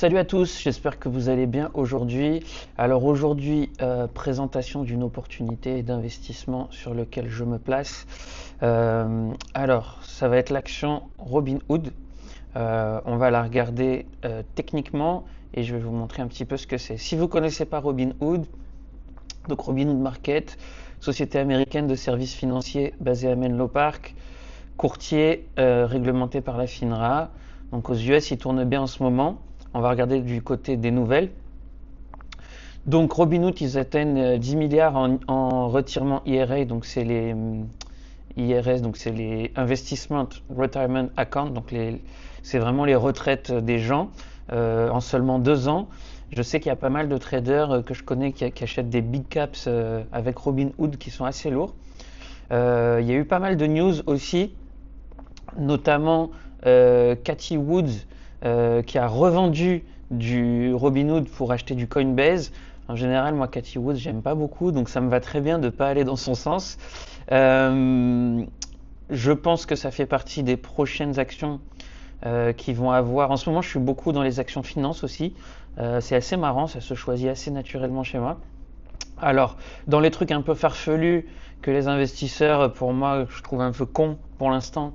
Salut à tous, j'espère que vous allez bien aujourd'hui. Alors aujourd'hui, présentation d'une opportunité d'investissement sur lequel je me place. Alors, ça va être l'action Robinhood. On va la regarder techniquement et je vais vous montrer un petit peu ce que c'est. Si vous ne connaissez pas Robinhood, donc Robinhood Market, société américaine de services financiers basée à Menlo Park, courtier réglementé par la FINRA. Donc aux US, il tourne bien en ce moment. On va regarder du côté des nouvelles. Donc Robinhood, ils atteignent 10 milliards en retirement IRA, donc c'est les IRS, donc c'est les Investment Retirement Account, donc c'est vraiment les retraites des gens en seulement 2 ans. Je sais qu'il y a pas mal de traders que je connais qui achètent des big caps avec Robinhood qui sont assez lourds. Il y a eu pas mal de news aussi, notamment Cathie Woods qui a revendu du Robinhood pour acheter du Coinbase. En général, moi, Cathie Woods, j'aime pas beaucoup, donc ça me va très bien de ne pas aller dans son sens. Je pense que ça fait partie des prochaines actions qui vont avoir. En ce moment, je suis beaucoup dans les actions finance aussi. C'est assez marrant, ça se choisit assez naturellement chez moi. Alors, dans les trucs un peu farfelus que les investisseurs, pour moi, je trouve un peu con pour l'instant,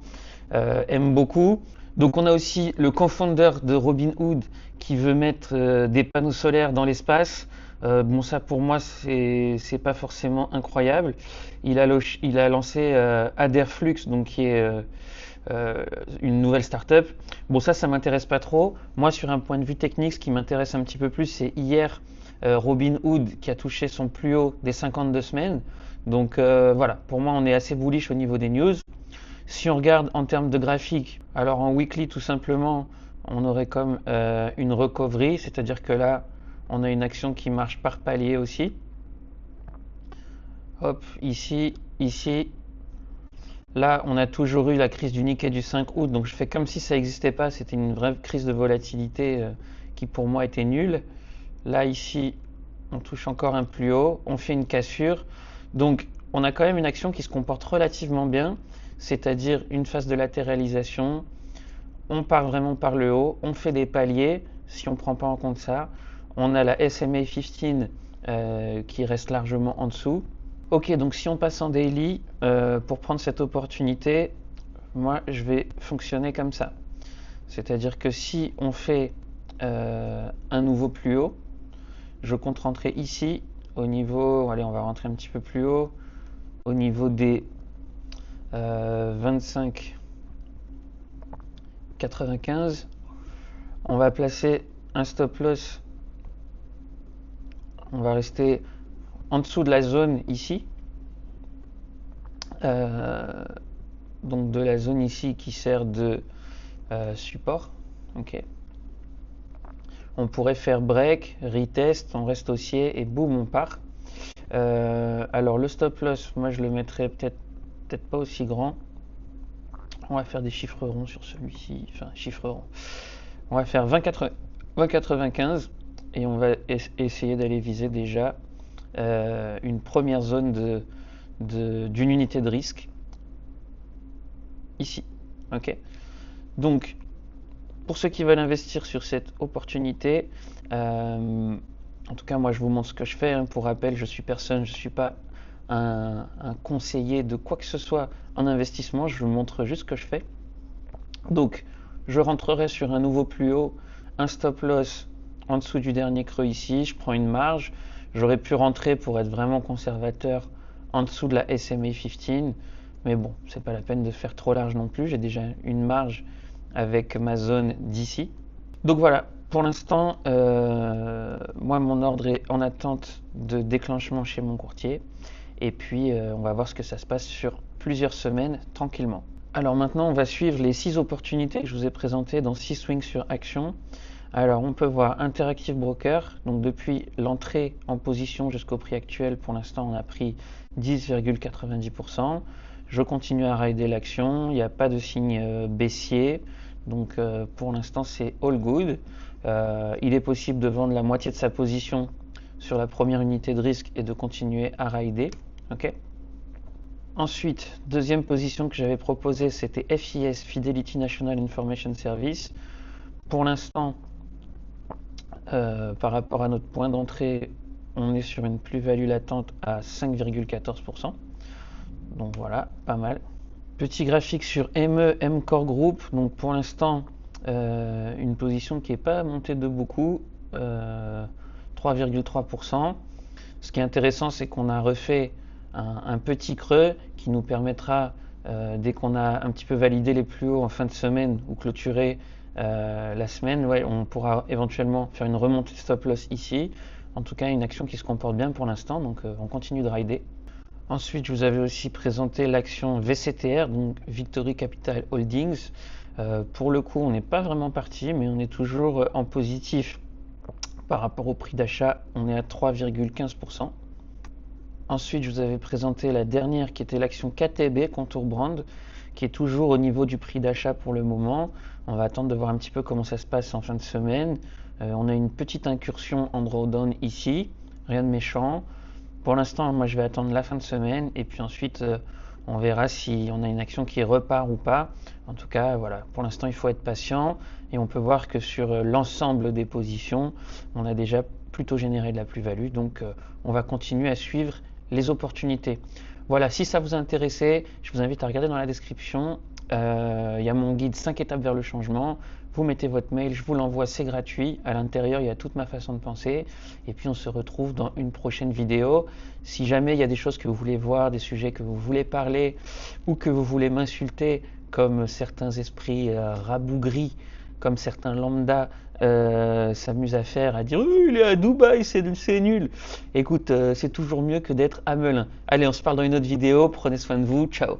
aiment beaucoup. Donc on a aussi le co-founder de Robinhood qui veut mettre des panneaux solaires dans l'espace. Bon, ça pour moi c'est pas forcément incroyable. Il a lancé Aderflux, donc qui est une nouvelle startup. Bon, ça m'intéresse pas trop. Moi, sur un point de vue technique, ce qui m'intéresse un petit peu plus, c'est hier Robinhood qui a touché son plus haut des 52 semaines. Donc voilà, pour moi on est assez bullish au niveau des news. Si on regarde en termes de graphique, alors en weekly tout simplement, on aurait comme une recovery, c'est-à-dire que là, on a une action qui marche par palier aussi. Hop, ici, ici. Là, on a toujours eu la crise du Nikkei du 5 août, donc je fais comme si ça n'existait pas, c'était une vraie crise de volatilité qui pour moi était nulle. Là, ici, on touche encore un plus haut, on fait une cassure. Donc, on a quand même une action qui se comporte relativement bien, c'est-à-dire une phase de latéralisation. On part vraiment par le haut, on fait des paliers. Si on ne prend pas en compte ça, on a la SMA 15 qui reste largement en dessous. Ok, donc si on passe en daily, pour prendre cette opportunité, moi je vais fonctionner comme ça. C'est-à-dire que si on fait un nouveau plus haut, je compte rentrer ici au niveau, allez on va rentrer un petit peu plus haut, au niveau des 25,95. On va placer un stop loss, on va rester en dessous de la zone ici, donc de la zone ici qui sert de support. Ok. On pourrait faire break, retest, on reste haussier et boum, on part. Alors le stop loss, moi je le mettrais peut-être pas aussi grand. On va faire des chiffres ronds sur celui-ci, enfin chiffres ronds. On va faire 20,95 et on va essayer d'aller viser déjà une première zone d'une unité de risque ici. Ok. Donc pour ceux qui veulent investir sur cette opportunité, en tout cas moi je vous montre ce que je fais. Pour rappel, je suis personne, je ne suis pas un conseiller de quoi que ce soit en investissement, je vous montre juste ce que je fais. Donc je rentrerai sur un nouveau plus haut, un stop loss en dessous du dernier creux ici, je prends une marge. J'aurais pu rentrer pour être vraiment conservateur en dessous de la SMA 15, mais bon, c'est pas la peine de faire trop large non plus, j'ai déjà une marge avec ma zone d'ici. Donc voilà, pour l'instant, moi mon ordre est en attente de déclenchement chez mon courtier, et puis on va voir ce que ça se passe sur plusieurs semaines tranquillement. Alors maintenant, on va suivre les 6 opportunités que je vous ai présentées dans 6 swings sur action. Alors on peut voir Interactive Broker, donc depuis l'entrée en position jusqu'au prix actuel, pour l'instant on a pris 10,90%. Je continue à rider l'action, il n'y a pas de signe baissier, donc pour l'instant c'est all good. Il est possible de vendre la moitié de sa position sur la première unité de risque et de continuer à rider. Okay. Ensuite, deuxième position que j'avais proposée, c'était FIS, Fidelity National Information Service. Pour l'instant, Par rapport à notre point d'entrée, on est sur une plus-value latente à 5,14%. Donc voilà, pas mal. Petit graphique sur ME, M-Core Group. Donc pour l'instant, une position qui n'est pas montée de beaucoup, 3,3%. Ce qui est intéressant, c'est qu'on a refait un petit creux qui nous permettra, dès qu'on a un petit peu validé les plus hauts en fin de semaine ou clôturé la semaine, ouais, on pourra éventuellement faire une remontée de stop loss ici. En tout cas, une action qui se comporte bien pour l'instant, donc on continue de rider. Ensuite, je vous avais aussi présenté l'action VCTR, donc Victory Capital Holdings. Pour le coup, on n'est pas vraiment parti, mais on est toujours en positif par rapport au prix d'achat. On est à 3,15%. Ensuite, je vous avais présenté la dernière qui était l'action KTB, Contour Brand, qui est toujours au niveau du prix d'achat pour le moment. On va attendre de voir un petit peu comment ça se passe en fin de semaine. On a une petite incursion en drawdown ici, rien de méchant. Pour l'instant, moi je vais attendre la fin de semaine et puis ensuite on verra si on a une action qui repart ou pas. En tout cas, voilà, pour l'instant il faut être patient et on peut voir que sur l'ensemble des positions, on a déjà plutôt généré de la plus-value. Donc on va continuer à suivre les opportunités. Voilà, si ça vous a intéressé, je vous invite à regarder dans la description. Il y a mon guide 5 étapes vers le changement. Vous mettez votre mail, je vous l'envoie, c'est gratuit. À l'intérieur, il y a toute ma façon de penser. Et puis on se retrouve dans une prochaine vidéo. Si jamais il y a des choses que vous voulez voir, des sujets que vous voulez parler ou que vous voulez m'insulter, comme certains esprits rabougris, comme certains lambda s'amusent à faire, à dire il est à Dubaï, c'est nul. Écoute, c'est toujours mieux que d'être à Melun. Allez, on se parle dans une autre vidéo. Prenez soin de vous. Ciao.